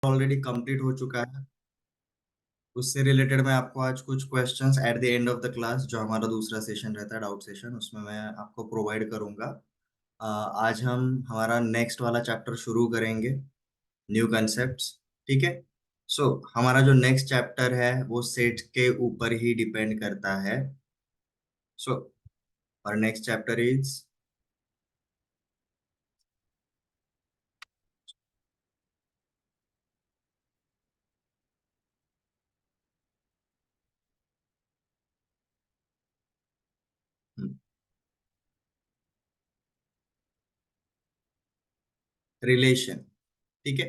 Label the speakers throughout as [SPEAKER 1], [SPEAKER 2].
[SPEAKER 1] Already complete हो चुका है। उससे रिलेटेड मैं आपको आज कुछ questions at the end of the class, जो हमारा दूसरा सेशन रहता है डाउट सेशन, उसमें मैं आपको प्रोवाइड करूंगा। आज हम हमारा नेक्स्ट वाला चैप्टर शुरू करेंगे, न्यू कंसेप्ट्स। ठीक है। सो हमारा जो नेक्स्ट चैप्टर है वो सेट के ऊपर ही डिपेंड करता है। सो और नेक्स्ट चैप्टर इज रिलेशन। ठीक है।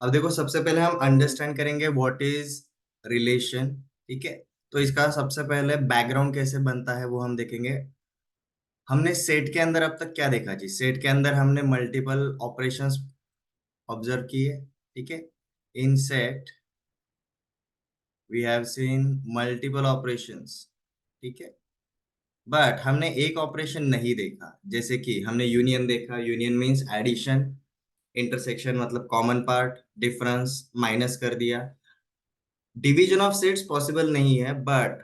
[SPEAKER 1] अब देखो, सबसे पहले हम अंडरस्टैंड करेंगे व्हाट इज रिलेशन। ठीक है। तो इसका सबसे पहले बैकग्राउंड कैसे बनता है वो हम देखेंगे। हमने सेट के अंदर अब तक क्या देखा जी? सेट के अंदर हमने मल्टीपल ऑपरेशंस ऑब्जर्व किए। ठीक है। In set we have seen multiple operations. ठीक है। बट हमने एक ऑपरेशन नहीं देखा, जैसे कि हमने यूनियन देखा। यूनियन मींस एडिशन, इंटरसेक्शन मतलब कॉमन पार्ट, डिफरेंस माइनस कर दिया। डिवीजन ऑफ सेट्स पॉसिबल नहीं है, बट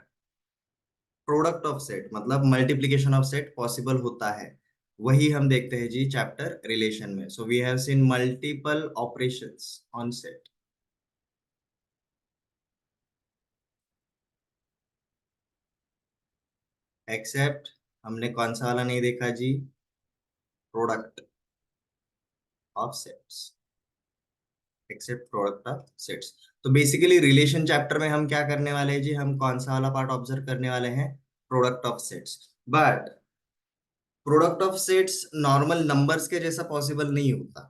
[SPEAKER 1] प्रोडक्ट ऑफ सेट मतलब मल्टीप्लिकेशन ऑफ सेट पॉसिबल होता है। वही हम देखते हैं जी चैप्टर रिलेशन में। So we have seen multiple operations on set, except हमने कौन सा वाला नहीं देखा जी? Product of sets. Except product of sets. तो बेसिकली रिलेशन चैप्टर में हम क्या करने वाले हैं जी? हम कौन सा वाला पार्ट ऑब्जर्व करने वाले हैं? Product of sets. But product of sets normal numbers के जैसा पॉसिबल नहीं होता।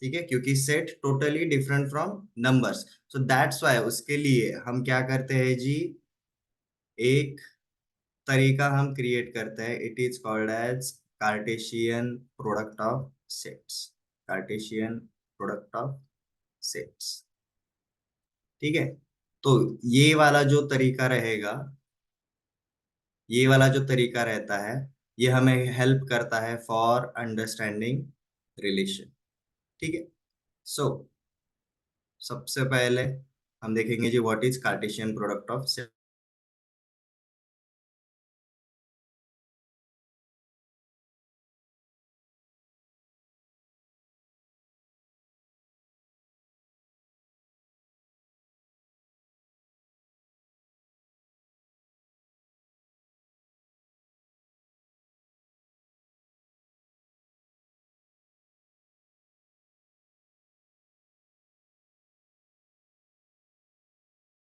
[SPEAKER 1] ठीक है, क्योंकि set totally different from numbers. So that's why उसके लिए हम क्या करते हैं जी? एक तरीका हम क्रिएट करते हैं, it is called as Cartesian product of sets. Cartesian product of sets. ठीक है। तो ये वाला जो तरीका रहेगा, ये वाला जो तरीका रहता है, ये हमें हेल्प करता है फॉर अंडरस्टैंडिंग रिलेशन। ठीक है। सो सबसे पहले हम देखेंगे जी what is Cartesian product of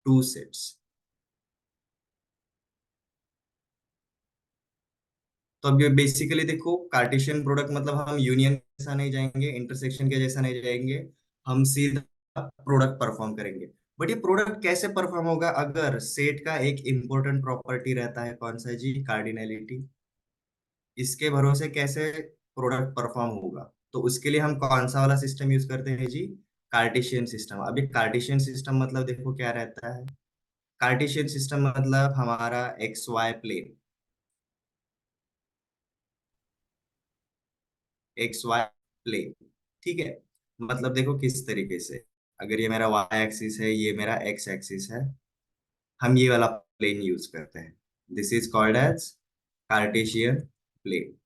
[SPEAKER 1] two sets. तो अब ये बेसिकली देखो, कार्टेशियन प्रोडक्ट मतलब हम यूनियन के जैसा नहीं जाएंगे, इंटरसेक्शन के जैसा नहीं जाएंगे, हम सीधा प्रोडक्ट परफॉर्म करेंगे। बट ये प्रोडक्ट कैसे परफॉर्म होगा? अगर सेट का एक इंपॉर्टेंट प्रॉपर्टी रहता है, कौन सा जी? कार्डिनैलिटी। इसके भरोसे कैसे प्रोडक्ट परफॉर्म होगा? तो उसके लिए हम कौन सा वाला सिस्टम यूज करते हैं जी? Cartesian system. अभी कार्टेशियन सिस्टम मतलब देखो क्या रहता है। कार्टेशियन सिस्टम मतलब हमारा X Y plane, X Y plane. ठीक है। मतलब देखो किस तरीके से, अगर ये मेरा वाई एक्सिस है, ये मेरा एक्स एक्सिस है, हम ये वाला प्लेन यूज करते हैं। This is called as Cartesian plane.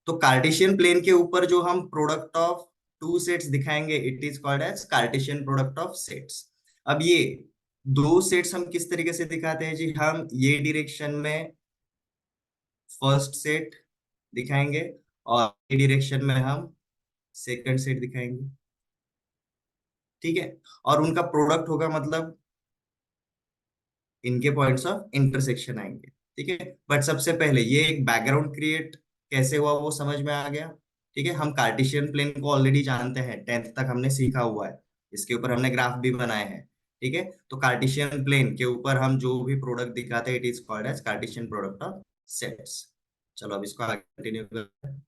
[SPEAKER 1] तो कार्टेशियन प्लेन के ऊपर जो हम प्रोडक्ट ऑफ टू सेट्स दिखाएंगे, it is called as Cartesian product of sets. अब ये दो सेट्स हम किस तरीके से दिखाते हैं जी? हम ये डायरेक्शन में फर्स्ट सेट दिखाएंगे, और ये डायरेक्शन में हम सेकंड सेट दिखाएंगे। ठीक है। और उनका प्रोडक्ट होगा, मतलब इनके पॉइंट्स ऑफ इंटरसेक्शन आएंगे। ठीक है। बट सबसे पहले ये एक बैकग्राउंड क्रिएट कैसे हुआ वो समझ में आ गया। ठीक है। हम कार्टेशियन प्लेन को ऑलरेडी जानते हैं, 10th तक हमने सीखा हुआ है, इसके ऊपर हमने ग्राफ भी बनाए हैं। ठीक है। तो कार्टेशियन प्लेन के ऊपर हम जो भी प्रोडक्ट दिखाते हैं, it is called as Cartesian product of sets. चलो अब इसको आगे कंटिन्यू करते हैं।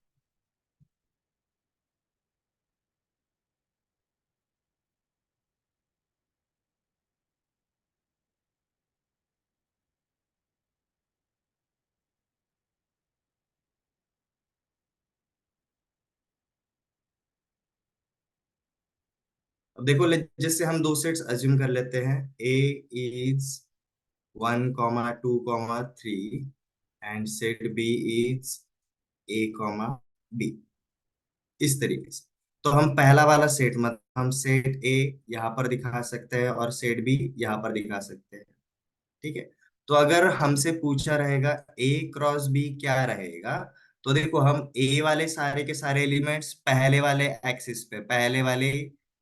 [SPEAKER 1] अब देखो जैसे हम दो सेट्स अज्यूम कर लेते हैं, A is 1, 2, 3 and set B is A, B, इस तरीके से। तो हम पहला वाला सेट मतलब हम सेट ए यहाँ पर दिखा सकते हैं और सेट बी यहाँ पर दिखा सकते हैं। ठीक है। तो अगर हमसे पूछा रहेगा A×B क्या रहेगा, तो देखो हम ए वाले सारे के सारे एलिमेंट्स पहले वाले एक्सिस पे, पहले वाले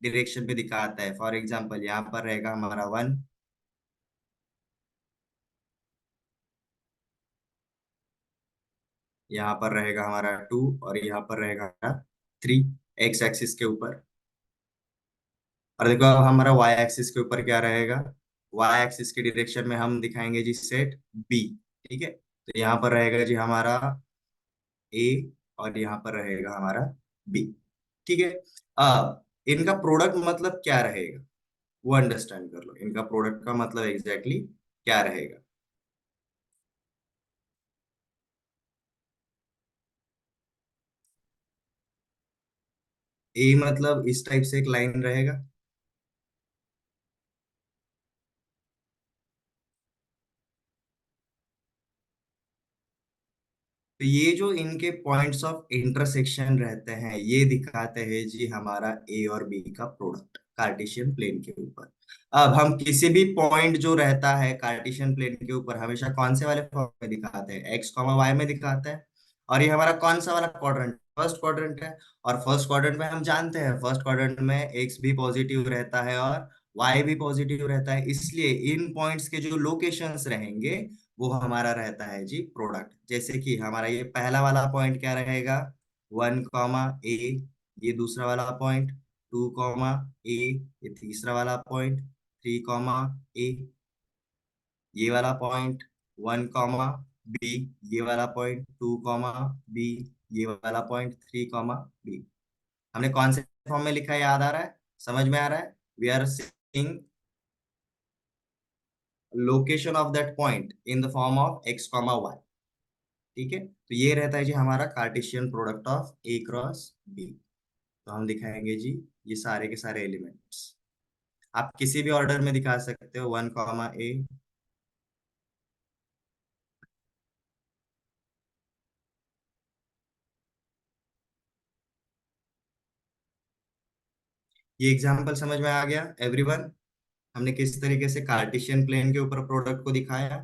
[SPEAKER 1] डायरेक्शन पे दिखाता है। फॉर एग्जांपल यहाँ पर रहेगा हमारा 1, यहाँ पर रहेगा हमारा 2 और यहाँ पर रहेगा हमारा 3 एक्स एक्सिस के ऊपर। और देखो अब हमारा वाई एक्सिस के ऊपर क्या रहेगा, वाई एक्सिस के डायरेक्शन में हम दिखाएंगे जी सेट बी। ठीक है। तो यहाँ पर रहेगा जी हमारा ए और यहाँ पर रहेगा हमारा बी। ठीक है। अब इनका प्रोडक्ट मतलब क्या रहेगा, वो अंडरस्टैंड कर लो। इनका प्रोडक्ट का मतलब एग्जैक्टली क्या रहेगा। ए मतलब इस टाइप से एक लाइन रहेगा। तो ये जो इनके पॉइंट्स ऑफ इंटरसेक्शन रहते हैं, ये दिखाते हैं जी हमारा ए और बी का प्रोडक्ट कार्टेशियन प्लेन के ऊपर। अब हम किसी भी पॉइंट जो रहता है कार्टेशियन प्लेन के ऊपर हमेशा कौन से वाले फॉर्म में दिखाते हैं, x, y में दिखाते हैं। और ये हमारा कौन सा वाला क्वाड्रेंट, फर्स्ट क्वाड्रेंट है। और फर्स्ट क्वाड्रेंट में हम जानते हैं फर्स्ट क्वाड्रेंट में एक्स भी पॉजिटिव रहता है और वाई भी पॉजिटिव रहता है, इसलिए इन पॉइंट्स के जो लोकेशंस रहेंगे वो हमारा रहता है जी प्रोडक्ट। जैसे कि हमारा ये पहला वाला पॉइंट क्या रहेगा, 1, ए, ये दूसरा वाला पॉइंट 2, ए, ये तीसरा वाला पॉइंट 3, ए, ये वाला पॉइंट 1, बी, ये वाला पॉइंट 2, बी, ये वाला पॉइंट 3, बी। हमने कौन से फॉर्म में लिखा है, याद आ रहा है, समझ में आ रहा है। We are seeing location of that point in the form of x, y। ठीक है। तो ये रहता है जी हमारा कार्टेशियन प्रोडक्ट ऑफ A×B। तो हम दिखाएंगे जी ये सारे के सारे एलिमेंट्स, आप किसी भी ऑर्डर में दिखा सकते हो, 1, ए। ये एग्जांपल समझ में आ गया एवरीवन, हमने किस तरीके से कार्टेशियन प्लेन के ऊपर प्रोडक्ट को दिखाया।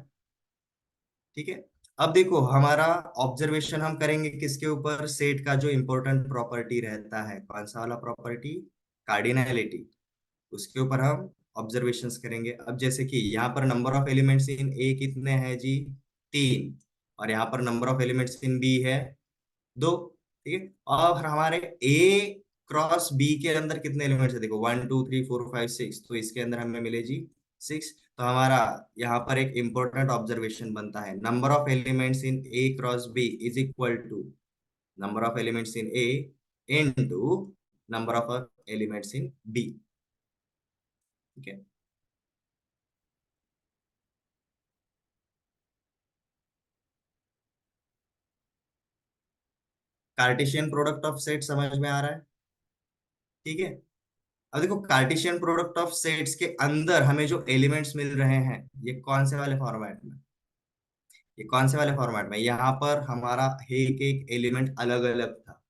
[SPEAKER 1] ठीक है। अब देखो हमारा ऑब्जर्वेशन हम करेंगे किसके ऊपर, सेट का जो इंपॉर्टेंट प्रॉपर्टी रहता है, कौन सा वाला प्रॉपर्टी, कार्डिनैलिटी, उसके ऊपर हम ऑब्जर्वेशंस करेंगे। अब जैसे कि यहाँ पर number of elements in A कितने हैं जी, 3। और यहाँ पर number of elements in B है 2। ठीक है। और हमारे A×B के अंदर कितने एलिमेंट्स है, देखो 1, 2, 3, 4, 5, 6, तो इसके अंदर हमें मिले जी 6। तो हमारा यहाँ पर एक इंपॉर्टेंट ऑब्जर्वेशन बनता है, number of elements in A×B is equal to number of elements in A into number of elements in B. ठीक है। कार्टेशियन प्रोडक्ट ऑफ सेट समझ में आ रहा है। ठीक है। अब देखो कार्टेशियन प्रोडक्ट ऑफ सेट्स के अंदर हमें जो एलिमेंट्स मिल रहे हैं, ये कौन से वाले फॉर्मेट में, ये कौन से वाले फॉर्मेट में, यहाँ पर हमारा एक एक एलिमेंट अलग अलग था,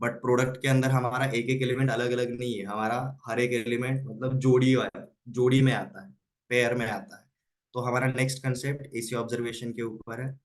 [SPEAKER 1] बट प्रोडक्ट के अंदर हमारा एक एक एलिमेंट अलग अलग नहीं है, हमारा हर एक एलिमेंट मतलब जोड़ी वाला, जोड़ी में आता है, पेयर में आता है। तो हमारा नेक्स्ट कंसेप्ट इसी ऑब्जर्वेशन के ऊपर है,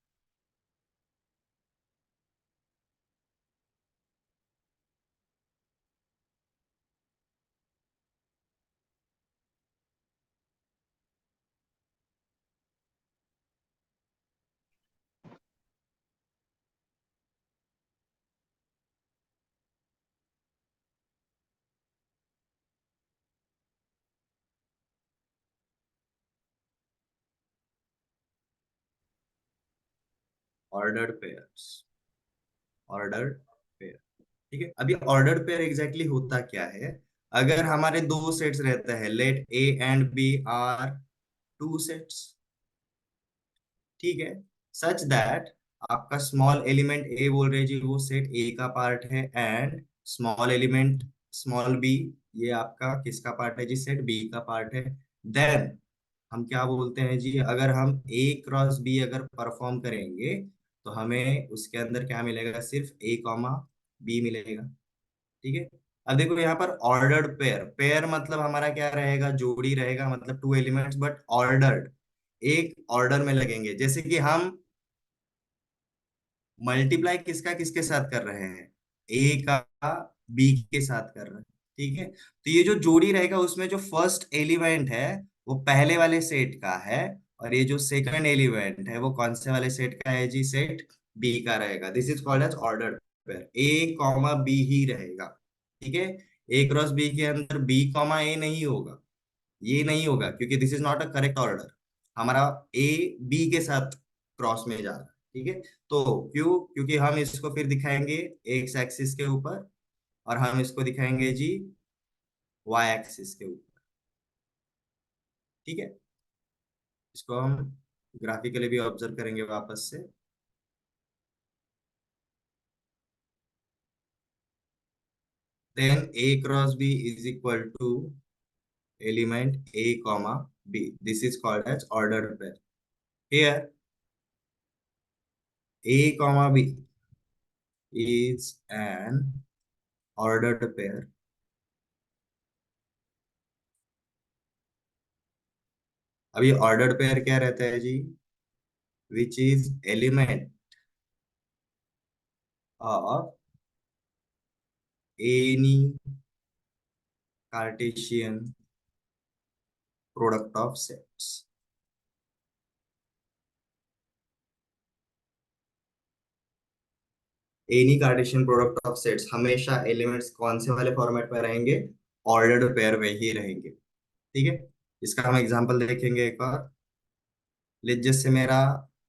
[SPEAKER 1] ऑर्डर्ड पेयर्स, ऑर्डर्ड पेयर। ठीक है। अभी ऑर्डर पेयर एग्जैक्टली होता क्या है, अगर हमारे दो सेट्स रहते हैं, let A and B are two sets. ठीक है। सच दैट आपका स्मॉल एलिमेंट ए बोल रहे जी वो सेट ए का पार्ट है, and small element small B ये आपका किसका पार्ट है जी, सेट बी का पार्ट है। देन हम क्या बोलते हैं जी, अगर हम ए क्रॉस बी अगर परफॉर्म करेंगे तो हमें उसके अंदर क्या मिलेगा, सिर्फ ए कॉमा बी मिलेगा। ठीक है। अब देखो यहाँ पर ऑर्डर्ड पेयर, पेयर मतलब हमारा क्या रहेगा, जोड़ी रहेगा, मतलब टू एलिमेंट्स बट ऑर्डर्ड, एक ऑर्डर में लगेंगे। जैसे कि हम मल्टीप्लाई किसका किसके साथ कर रहे हैं, ए का बी के साथ कर रहे हैं। ठीक है। तो ये जो जोड़ी रहेगा उसमें जो फर्स्ट एलिमेंट है वो पहले वाले सेट का है, और ये जो सेकंड एलिमेंट है वो कौन से वाले सेट का है जी, सेट बी का रहेगा। This is called as order pair, A comma B ही रहेगा। ठीक है। ए क्रॉस बी के अंदर बी कॉमा ए नहीं होगा, ये नहीं होगा, क्योंकि this is not a correct order. हमारा ए बी के साथ क्रॉस में जा रहा है। ठीक है। तो क्यों, क्योंकि हम इसको फिर दिखाएंगे एक्स एक्सिस के ऊपर, और हम इसको दिखाएंगे जी वाई एक्सिस के ऊपर। ठीक है। इसको हम ग्राफिकली भी ऑब्जर्व करेंगे वापस से। Then A cross B is equal to element A comma B, this is called as order pair. Here A comma B is an ordered pair अब ये ऑर्डर्ड पेयर क्या रहता है जी, which is element of any Cartesian product of sets. Any Cartesian product of sets, हमेशा elements कौन से वाले फॉर्मेट में रहेंगे, ऑर्डर्ड पेयर में ही रहेंगे। ठीक है। इसका हम एग्जांपल देखेंगे एक और। लेट जैसे मेरा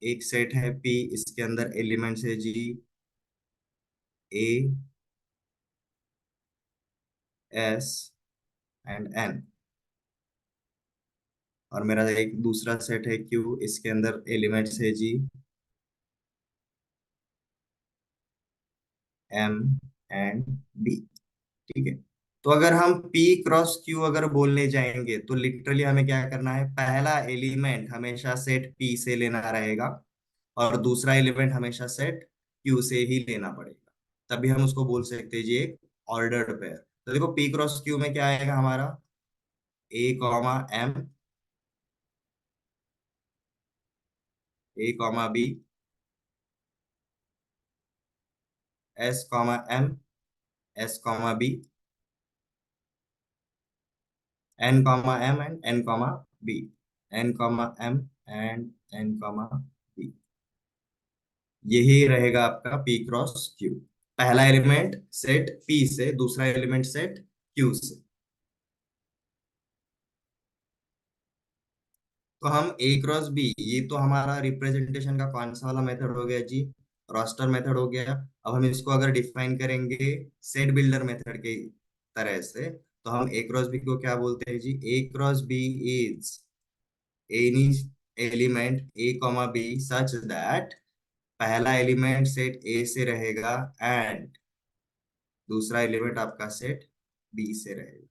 [SPEAKER 1] एक सेट है पी, इसके अंदर एलिमेंट्स है जी ए, एस एंड एन, और मेरा एक दूसरा सेट है क्यू, इसके अंदर एलिमेंट्स है जी एम एंड बी। ठीक है। तो अगर हम P क्रॉस Q अगर बोलने जाएंगे तो लिटरली हमें क्या करना है, पहला एलिमेंट हमेशा सेट P से लेना रहेगा, और दूसरा एलिमेंट हमेशा सेट Q से ही लेना पड़ेगा, तभी हम उसको बोल सकते हैं जी एक ऑर्डर्ड पेयर। तो देखो P क्रॉस Q में क्या आएगा हमारा, A comma M, A comma B, S comma M, S comma B, N comma M and N comma B, N comma M and N comma B। यही रहेगा आपका P cross Q, पहला element set P से, दूसरा element set Q से। तो हम A cross B, ये तो हमारा रिप्रेजेंटेशन का कौन सा वाला मेथड हो गया जी, रोस्टर मेथड हो गया। अब हम इसको अगर डिफाइन करेंगे सेट बिल्डर मेथड के तरह से, तो हम A क्रॉस B को क्या बोलते हैं जी, A cross B is any element A comma B such that पहला एलिमेंट सेट A से रहेगा एंड दूसरा एलिमेंट आपका सेट बी से रहेगा।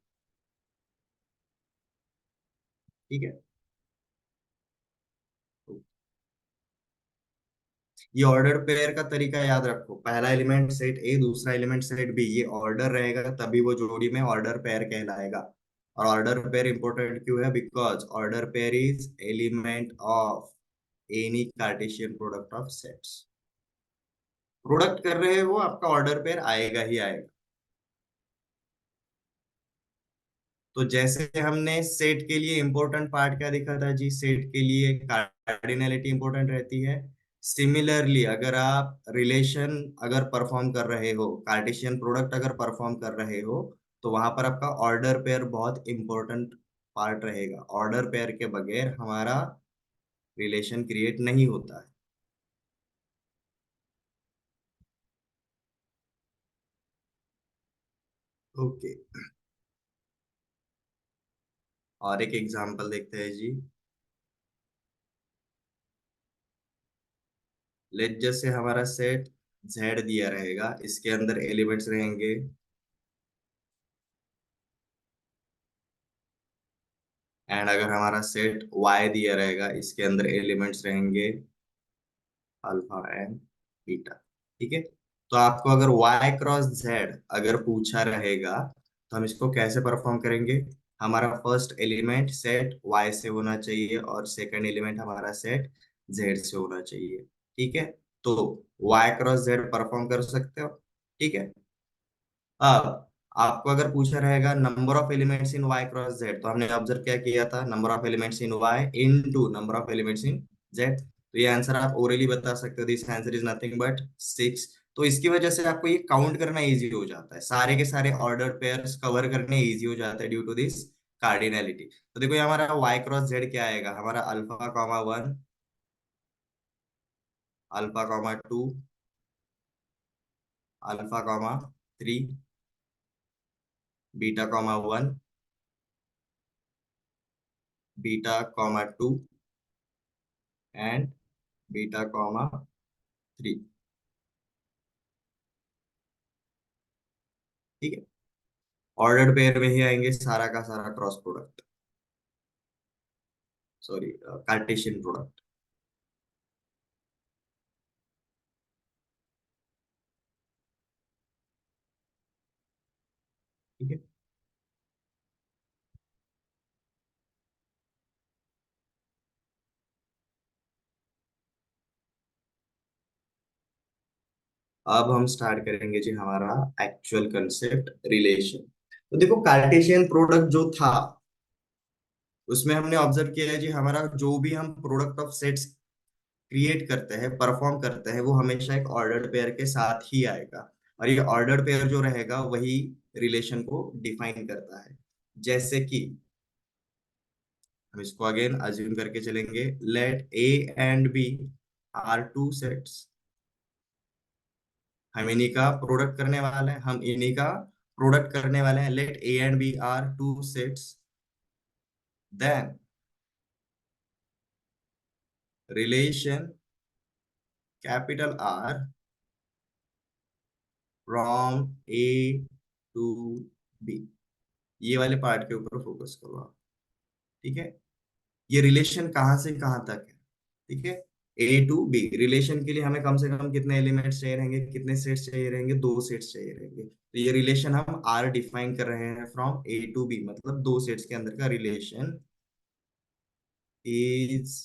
[SPEAKER 1] ठीक है। तो ये ऑर्डर पेयर का तरीका याद रखो, पहला एलिमेंट सेट ए, दूसरा एलिमेंट सेट बी, ये ऑर्डर रहेगा तभी वो जोड़ी में ऑर्डर पेयर कहलाएगा। और ऑर्डर पेयर इंपॉर्टेंट क्यों है, because order pair is element of any Cartesian product of sets. Product कर रहे हो आपका ऑर्डर पेयर आएगा ही आएगा। तो जैसे हमने सेट के लिए इंपॉर्टेंट पार्ट क्या दिखा था जी, सेट के लिए कार्डिनलिटी इंपॉर्टेंट रहती है। सिमिलरली अगर आप रिलेशन अगर परफॉर्म कर रहे हो, कार्टेशियन प्रोडक्ट अगर परफॉर्म कर रहे हो, तो वहां पर आपका ऑर्डर पेयर बहुत इंपॉर्टेंट पार्ट रहेगा। ऑर्डर पेयर के बगैर हमारा रिलेशन क्रिएट नहीं होता है। ओके। और एक एग्जांपल देखते हैं जी। लेट जैसे हमारा सेट जेड दिया रहेगा, इसके अंदर एलिमेंट्स रहेंगे एंड अगर हमारा सेट वाई दिया रहेगा, इसके अंदर एलिमेंट्स रहेंगे अल्फा एंड बीटा। ठीक है। तो आपको अगर y क्रॉस जेड अगर पूछा रहेगा, तो हम इसको कैसे परफॉर्म करेंगे? हमारा फर्स्ट एलिमेंट सेट y से होना चाहिए और सेकंड एलिमेंट हमारा सेट z से होना चाहिए। ठीक है। तो y क्रॉस जेड परफॉर्म कर सकते हो। ठीक है। अब आपको अगर पूछा रहेगा number of elements in y cross Z, तो हमने ऑब्जर्व क्या किया था? Number of elements in y into number of elements in z। तो ये आंसर आप ओरली बता सकते हो, this answer is nothing but 6। तो इसकी वजह से आपको ये काउंट करना इजी हो जाता है, सारे के सारे ऑर्डर पेयर्स कवर करने इजी हो जाता है ड्यू टू दिस कार्डिनैलिटी। तो देखो ये हमारा y क्रॉस जेड क्या आएगा? हमारा alpha comma 1, alpha comma 2, alpha comma 3, beta comma 1, beta comma 2 and beta comma 3। ठीक है। ऑर्डर्ड पेयर में ही आएंगे सारा का सारा cross product, sorry Cartesian product. ठीक है। अब हम स्टार्ट करेंगे जी हमारा एक्चुअल कंसेप्ट रिलेशन। तो देखो कार्टेशियन प्रोडक्ट जो था, उसमें हमने ऑब्जर्व किया है जी, हमारा जो भी हम प्रोडक्ट ऑफ सेट्स क्रिएट करते हैं, परफॉर्म करते हैं, वो हमेशा एक ऑर्डर्ड पेयर के साथ ही आएगा। और ये ऑर्डर्ड पेयर जो रहेगा वही रिलेशन को डिफाइन करता है। जैसे कि हम इसको अगेन अज्यूम करके चलेंगे, let A and B are two sets. हम इन्हीं का प्रोडक्ट करने वाले हैं, हम इन्हीं का प्रोडक्ट करने वाले हैं। Let A and B are two sets, then relation capital R from A to B. ये वाले पार्ट के ऊपर फोकस करो आप। ठीक है। ये रिलेशन कहाँ से कहाँ तक है? ठीक है। ए टू बी रिलेशन के लिए हमें कम से कम कितने एलिमेंट्स चाहिए रहेंगे, कितने सेट्स चाहिए रहेंगे? दो सेट्स चाहिए रहेंगे। तो ये रिलेशन हम आर डिफाइन कर रहे हैं फ्रॉम ए टू बी, मतलब दो सेट्स के अंदर का relation is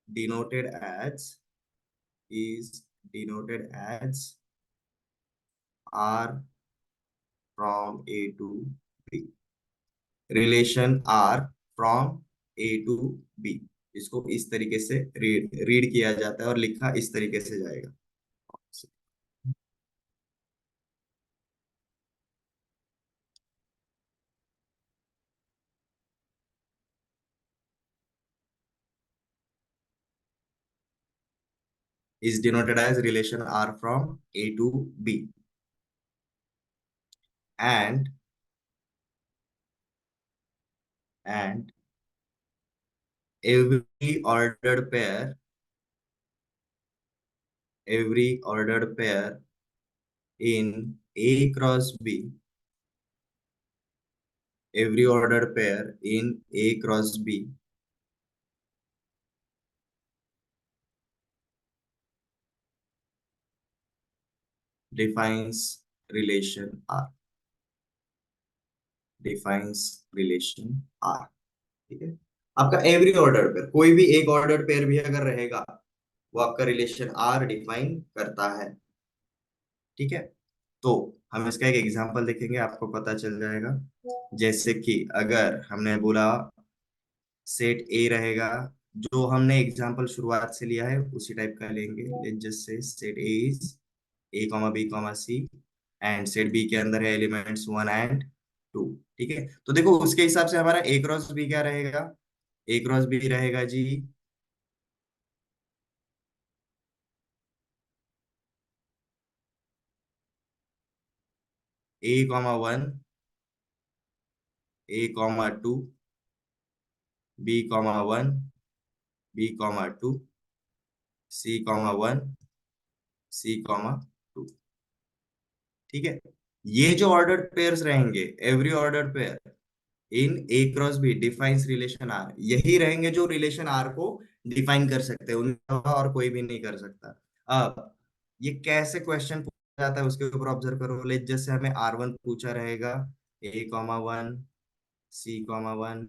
[SPEAKER 1] denoted as is denoted as R from A to B। Relation R from A to B, इसको इस तरीके से रीड किया जाता है और लिखा इस तरीके से जाएगा। is denoted as relation R from A to B, and and every ordered pair, every ordered pair in A cross B, every ordered pair in A cross B defines relation R, defines relation R। ठीक है। आपका every order pair, कोई भी एक order pair भी अगर रहेगा, वो आपका रिलेशन आर डिफाइन करता है। ठीक है। तो हम इसका एक एग्जांपल देखेंगे, आपको पता चल जाएगा। जैसे कि अगर हमने बोला सेट ए रहेगा, जो हमने एग्जांपल शुरुआत से लिया है उसी टाइप का लेंगे। Let's just say set A is A comma B comma C, and set B के अंदर है एलिमेंट्स 1 and 2। ठीक है। तो देखो उसके हिसाब से हमारा ए क्रॉस बी क्या रहेगा? ए क्रॉस बी रहेगा जी A comma 1, A comma 2, B comma 1, B comma 2, C comma 1, C comma 2। ठीक है। ये जो ऑर्डर्ड पेयर्स रहेंगे, every ordered pair in A cross B defines relation R, यही रहेंगे जो रिलेशन आर को डिफाइन कर सकते हैं, उनके अलावा और कोई भी नहीं कर सकता। अब ये कैसे क्वेश्चन पूछा जाता है उसके ऊपर ऑब्जर्व करो। लेट जैसे हमें R1 पूछा रहेगा, A, 1, C, 1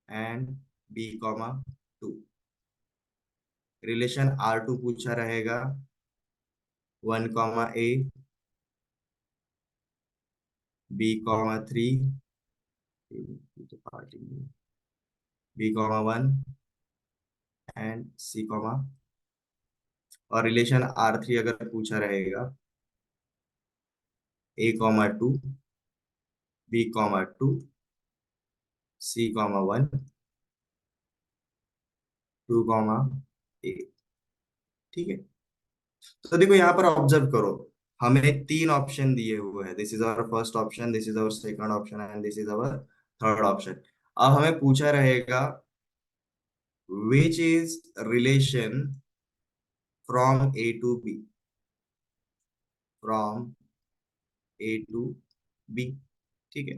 [SPEAKER 1] and B, 2। Relation R2 पूछा रहेगा, 1, A, B, 3, B, 1 and C, और रिलेशन R3 अगर पूछा रहेगा, A, 2, B, 2, C, 1, 2, A। ठीक है, तो देखो यहाँ पर ऑब्जर्व करो, हमें तीन ऑप्शन दिए हुए हैं। This is our first option, this is our second option and this is our third option. अब हमें पूछा रहेगा which is relation from A to B, from A to B। ठीक है,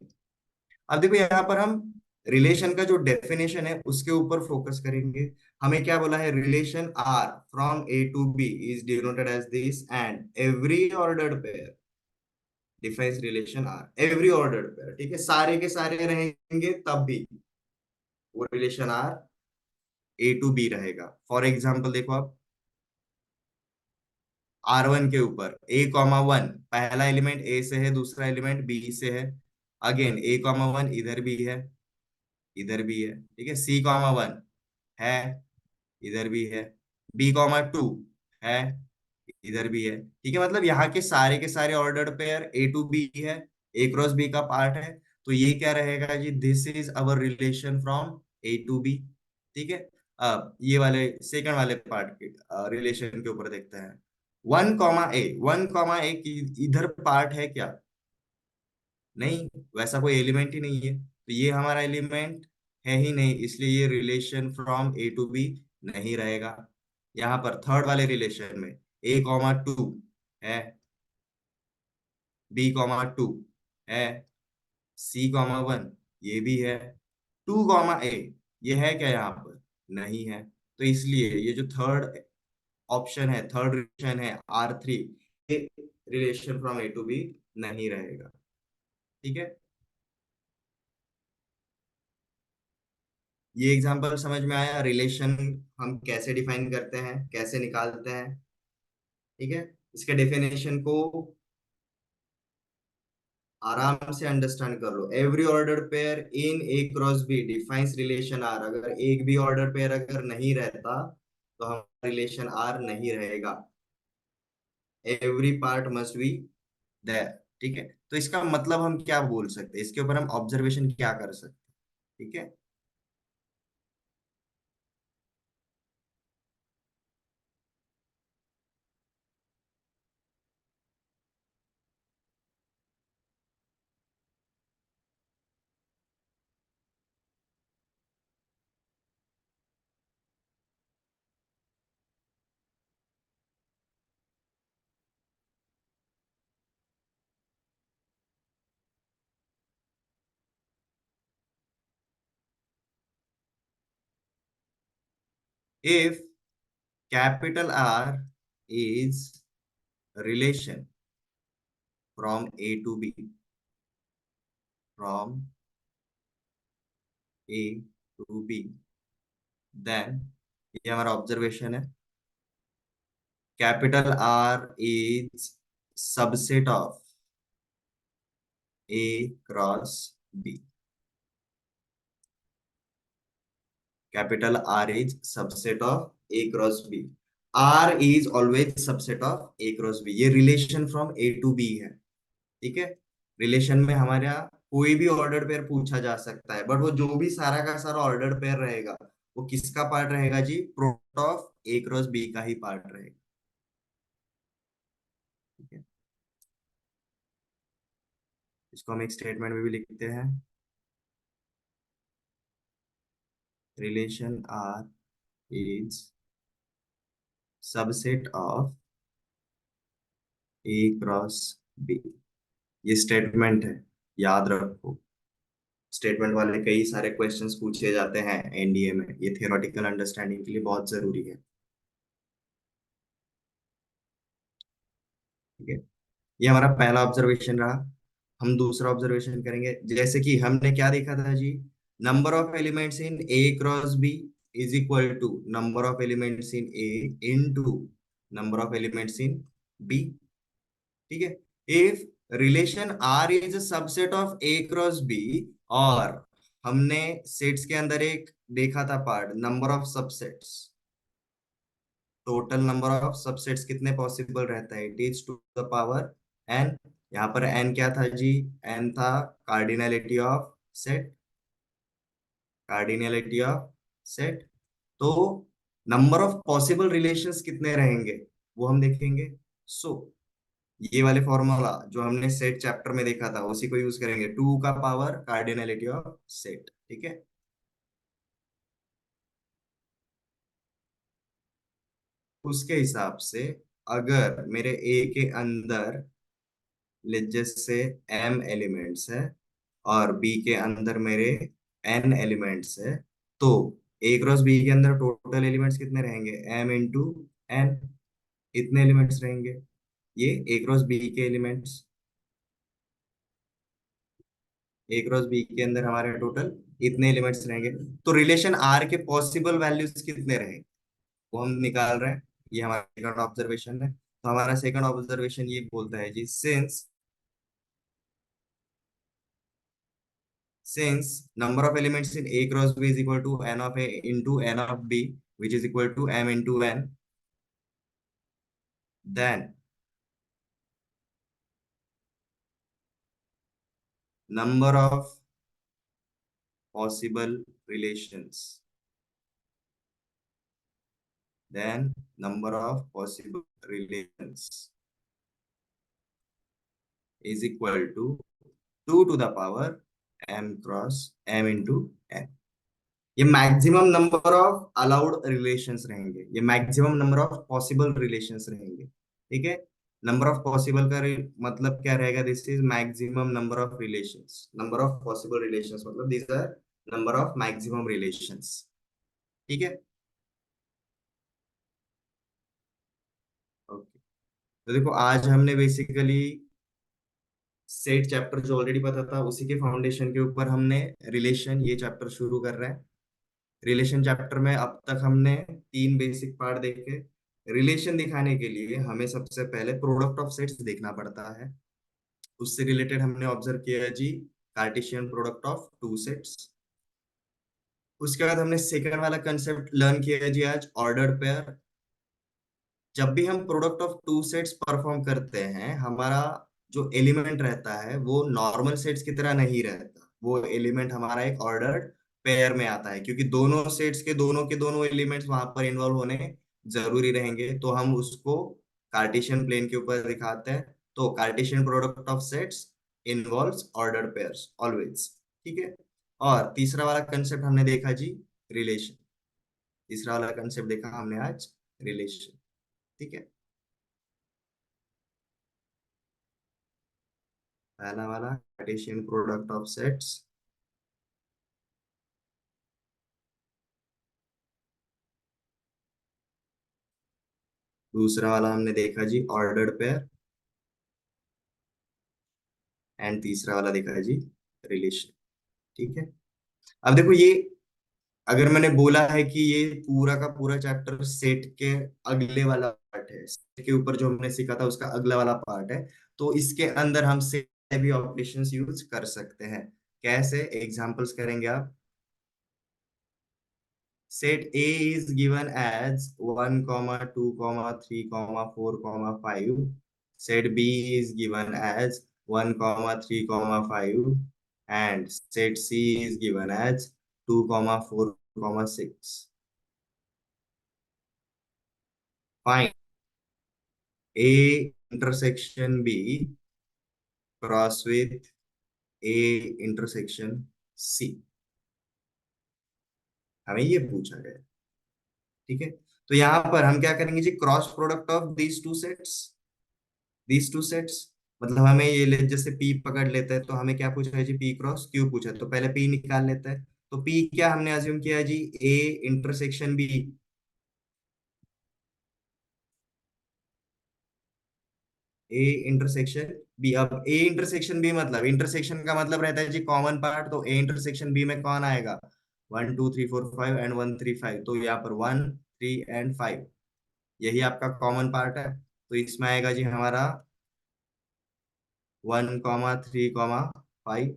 [SPEAKER 1] अब देखो यहाँ पर हम रिलेशन का जो डेफिनेशन है उसके ऊपर फोकस करेंगे। हमें क्या बोला है, relation R from A to B is denoted as this and every ordered pair defines relation R, every ordered pair. ठीक है, सारे के सारे रहेंगे तब भी वो relation R A to B रहेगा। फॉर एग्जाम्पल देखो आप, R1 के ऊपर A, 1, पहला एलिमेंट A से है, दूसरा एलिमेंट B से है। अगेन A, 1 इधर भी है, इधर भी है। ठीक है, C, 1 है, इधर भी है। B, 2 है, इधर भी है। ठीक है, मतलब यहाँ के सारे ordered pair A to B है, A क्रॉस B का पार्ट है। तो ये क्या रहेगा जी, this is our relation from A to B। ठीक है, अब ये वाले सेकंड वाले पार्ट के रिलेशन के ऊपर देखते हैं। 1, A की इधर पार्ट है क्या, नहीं, वैसा कोई एलिमेंट ही नहीं है, तो ये हमारा एलिमेंट है ही नहीं, इसलिए ये relation from A to B नहीं रहेगा। यहाँ पर थर्ड वाले रिलेशन में A, 2 है, B, 2 है, C, 1 ये भी है, 2, A ये है क्या यहाँ पर, नहीं है। तो इसलिए ये जो थर्ड ऑप्शन है, थर्ड रिलेशन है R3, ये relation from A to B नहीं रहेगा। ठीक है, ये एग्जांपल समझ में आया, रिलेशन हम कैसे डिफाइन करते हैं, कैसे निकालते हैं। ठीक है, इसके डेफिनेशन को आराम से अंडरस्टैंड कर लो। Every order pair in A cross B defines relation R, अगर एक भी ऑर्डर पेयर अगर नहीं रहता तो हम रिलेशन आर नहीं रहेगा। Every part must be there. ठीक है, तो इसका मतलब हम क्या बोल सकते हैं, इसके ऊपर हम ऑब्जर्वेशन क्या कर सकते हैं। ठीक है, if capital R is relation from A to B, from A to B, then ये हमारा ऑब्जर्वेशन है, capital R is subset of A cross B। Capital R is subset of A cross B। R is always subset of A cross B, ये relation from A to B है। ठीक है, relation में हमारे यहाँ कोई भी ऑर्डर पेयर पूछा जा सकता है, बट वो जो भी सारा का सारा ऑर्डर पेयर रहेगा वो किसका पार्ट रहेगा जी, product of A cross B का ही पार्ट रहेगा। ठीक है, इसको हम एक स्टेटमेंट में भी लिखते हैं, relation R is subset of A cross B। ये स्टेटमेंट है, याद रखो। स्टेटमेंट वाले कई सारे क्वेश्चंस पूछे जाते हैं एनडीए में, ये थियोरेटिकल अंडरस्टैंडिंग के लिए बहुत जरूरी है। ठीक है, ये हमारा पहला ऑब्जर्वेशन रहा। हम दूसरा ऑब्जर्वेशन करेंगे, जैसे कि हमने क्या देखा था जी, number of elements in A cross B is equal to number of elements in A into number of elements in B. ठीक है, if relation R is a subset of A cross B, और हमने sets के अंदर एक देखा था part, number of subsets, total number of subsets कितने पॉसिबल रहता है, it is two the power N. यहाँ पर एन क्या था जी, एन था cardinality of set, cardinality of set. तो नंबर ऑफ पॉसिबल रिलेशंस कितने रहेंगे वो हम देखेंगे। सो ये वाले फॉर्मूला जो हमने सेट चैप्टर में देखा था उसी को यूज करेंगे, टू का पावर कार्डिनलिटी ऑफ सेट। ठीक है, उसके हिसाब से अगर मेरे ए के अंदर जैसे एम एलिमेंट्स है और बी के अंदर मेरे एन एलिमेंट्स है, तो ए क्रॉस बी के अंदर टोटल एलिमेंट्स कितने रहेंगे, एम इंटू एन, इतने एलिमेंट्स रहेंगे। ये ए क्रॉस बी के एलिमेंट्स, ए क्रॉस बी के अंदर हमारे टोटल इतने एलिमेंट्स रहेंगे। तो रिलेशन आर के पॉसिबल वैल्यूज कितने रहेंगे वो हम निकाल रहे हैं। ये हमारा सेकंड ऑब्जर्वेशन है। तो हमारा सेकंड ऑब्जर्वेशन ये बोलता है जी, since number of elements in A cross B is equal to n of A into n of B, which is equal to m into n, then number of possible relations, then number of possible relations is equal to 2 to the power m cross m into n। ये maximum number of allowed relations रहेंगे, ये maximum number of possible relations रहेंगे। ठीक है, number of possible का मतलब क्या रहेगा, this is maximum number of relations, number of possible relations मतलब this are number of maximum relations. ठीक है, ओके। तो देखो आज हमने बेसिकली सेट चैप्टर जो ऑलरेडी पता था उसी के फाउंडेशन के ऊपर हमने रिलेशन ये चैप्टर शुरू कर रहे हैं। रिलेशन चैप्टर में अब तक हमने तीन बेसिक पार्ट देखे। रिलेशन दिखाने के लिए हमें सबसे पहले प्रोडक्ट ऑफ सेट्स देखना पड़ता है, उससे रिलेटेड हमने ऑब्जर्व किया है जी Cartesian product of two sets. उसके बाद हमने सेकंड वाला कंसेप्ट लर्न किया है जी आज, ऑर्डर्ड पेयर। जब भी हम product of two sets perform करते हैं, हमारा जो एलिमेंट रहता है वो नॉर्मल सेट्स की तरह नहीं रहता, वो एलिमेंट हमारा एक ऑर्डर्ड पेयर में आता है, क्योंकि दोनों सेट्स के दोनों एलिमेंट्स वहां पर इन्वॉल्व होने जरूरी रहेंगे। तो हम उसको कार्टेशियन प्लेन के ऊपर दिखाते हैं। तो Cartesian product of sets involves ordered pairs always. ठीक है, और तीसरा वाला कंसेप्ट हमने देखा जी, रिलेशन। तीसरा वाला कंसेप्ट देखा हमने आज, रिलेशन। ठीक है, पहला वाला कार्टेशियन प्रोडक्ट ऑफ सेट्स, दूसरा वाला हमने देखा जी ऑर्डर्ड पेयर, एंड तीसरा वाला देखा है जी रिलेशन। ठीक है, अब देखो ये, अगर मैंने बोला है कि ये पूरा का पूरा चैप्टर सेट के अगले वाला पार्ट है, सेट के ऊपर जो हमने सीखा था उसका अगला वाला पार्ट है, तो इसके अंदर हम सेट भी ऑपरेशंस यूज कर सकते हैं। कैसे, एग्जांपल्स करेंगे आप। Set A is given as 1, comma 2, comma 3, comma 4, comma 5. Set B is given as 1, comma 3, comma 5. And set C is given as 2, comma 4, comma 6. Find A intersection B cross with A intersection C. हमें ये पूछा गया। ठीक है, तो यहाँ पर हम क्या करेंगे जी, cross product of these two sets, मतलब हमें ये ले, जैसे पी पकड़ लेते हैं तो हमें क्या पूछा है जी, पी क्रॉस क्यू पूछा है, तो पहले पी निकाल लेते हैं। तो पी क्या हमने अज्यूम किया है जी, A intersection B. A intersection B, अब ए इंटरसेक्शन बी मतलब, इंटरसेक्शन का मतलब रहता है जी कॉमन पार्ट, तो ए इंटरसेक्शन बी में कौन आएगा, 1 2 3 4 5 एंड 1 3 5, तो यहाँ पर 1 3 एंड 5, यही आपका कॉमन पार्ट है। तो इसमें आएगा जी हमारा 1 3 5।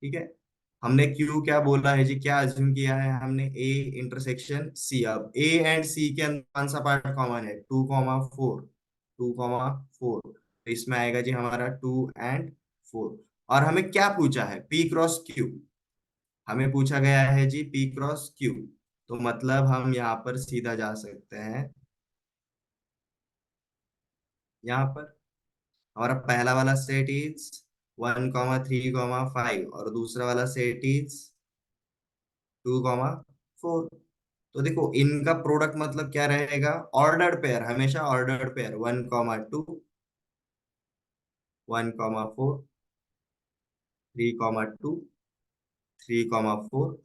[SPEAKER 1] ठीक है। हमने क्यू क्या बोला है जी, क्या अज्यूम किया है हमने, ए इंटरसेक्शन सी। अब ए एंड सी के अंदर कौन सा पार्ट कॉमन है, 2 4, 2 4, तो इसमें आएगा जी हमारा 2 एंड 4। और हमें क्या पूछा है, पी क्रॉस क्यू, हमें पूछा गया है जी पी क्रॉस क्यू। तो मतलब हम यहाँ पर सीधा जा सकते हैं, यहाँ पर हमारा पहला वाला सेट इज 1 3 5, और दूसरा वाला सेट इज 2 4। तो देखो इनका प्रोडक्ट मतलब क्या रहेगा, ऑर्डर्ड पेयर, हमेशा ऑर्डर्ड पेयर, 1 2, 1 4, 3 2, 3 4,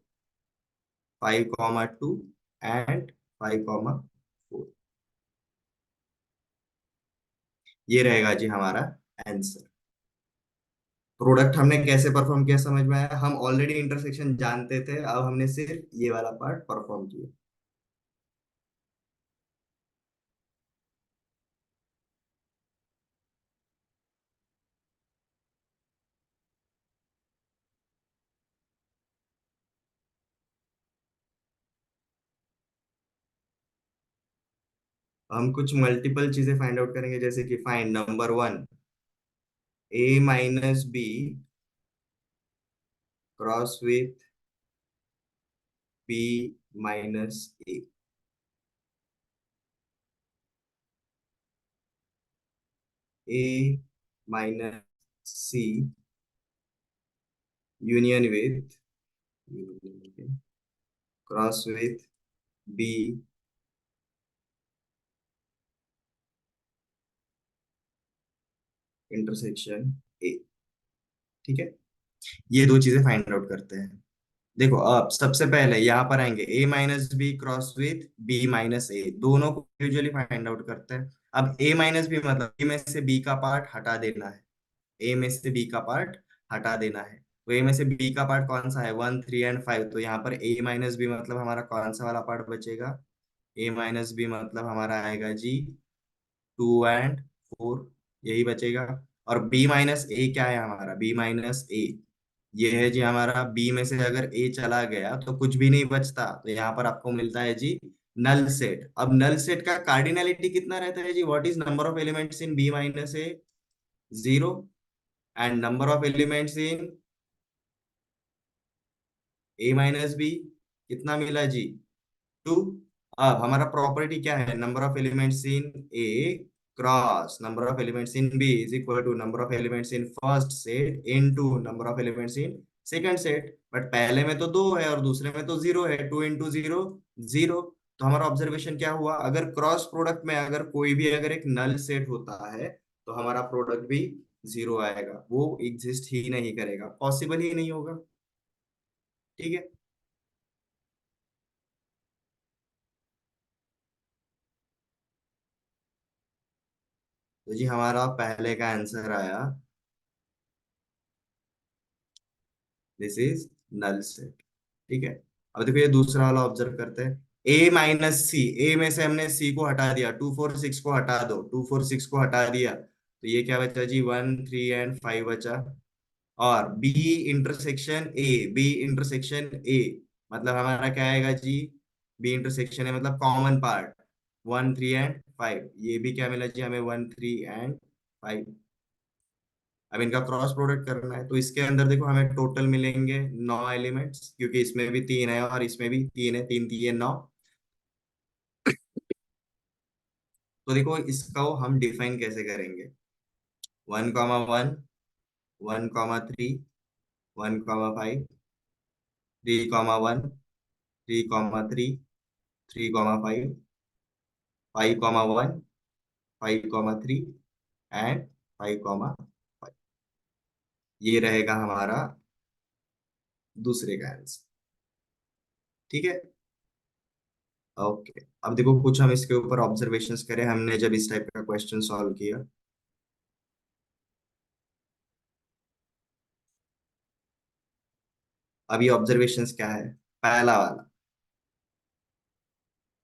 [SPEAKER 1] 5 2 एंड 5 4। ये रहेगा जी हमारा आंसर। प्रोडक्ट हमने कैसे परफॉर्म किया समझ में आया, हम ऑलरेडी इंटरसेक्शन जानते थे, अब हमने सिर्फ ये वाला पार्ट परफॉर्म किया। हम कुछ मल्टीपल चीजें फाइंड आउट करेंगे, जैसे कि find number 1, A - B cross with B - A, A - C union with cross with B intersection A। ठीक है, ये दो चीजें फाइंड आउट करते हैं। देखो अब सबसे पहले यहाँ पर आएंगे A - B cross with B - A, दोनों को यूजुअली फाइंड आउट करते हैं। अब A - B मतलब A में से B का पार्ट हटा देना है, ए में से बी का पार्ट हटा देना है। तो ए में से बी का पार्ट कौन सा है, 1 3 एंड 5, तो यहाँ पर A - B मतलब हमारा कौन सा वाला पार्ट बचेगा, A - B मतलब हमारा आएगा जी 2 एंड 4, यही बचेगा। और B - A क्या है हमारा, B - A ये है जी हमारा, बी में से अगर ए चला गया तो कुछ भी नहीं बचता, तो यहाँ पर आपको मिलता है जी नल सेट। अब नल सेट का कार्डिनलिटी कितना रहता है जी, what is number of elements in B - A, 0, and number of elements in A - B कितना मिला जी, 2। अब हमारा प्रॉपर्टी क्या है, number of elements in A cross number of elements in B is equal to number of elements in first set into number of elements in second set. But पहले में तो 2 है और दूसरे में तो 0 है, 2 × 0 0। तो हमारा ऑब्जर्वेशन क्या हुआ, अगर क्रॉस प्रोडक्ट में अगर कोई भी अगर एक नल सेट होता है तो हमारा प्रोडक्ट भी 0 आएगा, वो एग्जिस्ट ही नहीं करेगा, पॉसिबल ही नहीं होगा। ठीक है। तो जी हमारा पहले का आंसर आया, दिस इज नल सेट। ठीक है। अब देखो ये दूसरा वाला ऑब्जर्व करते हैं, A - C, ए में से हमने सी को हटा दिया, 2 4 6 को हटा दो, 2 4 6 को हटा दिया, तो ये क्या बचा जी, 1 3 एंड 5 बचा। और बी इंटरसेक्शन ए मतलब हमारा क्या आएगा जी, बी इंटरसेक्शन है मतलब कॉमन पार्ट 1 3 एंड 5, ये भी क्या मिला जी हमें, 1 3 एंड 5। अब इनका क्रॉस प्रोडक्ट करना है, तो इसके अंदर देखो हमें टोटल मिलेंगे 9 एलिमेंट्स, क्योंकि इसमें भी 3 है और इसमें भी 3 है, 3 3 9। तो देखो इसका हम डिफाइन कैसे करेंगे, 1 1, 1 3, 1 5, 3 1, 3 3 5, 5 1, 5 3 एंड 5 4। ये रहेगा हमारा दूसरे का आंसर। ठीक है। ओके, अब देखो कुछ हम इसके ऊपर ऑब्जर्वेशंस करें हमने जब इस टाइप का क्वेश्चन सॉल्व किया। अभी ऑब्जर्वेशंस क्या है? पहला वाला,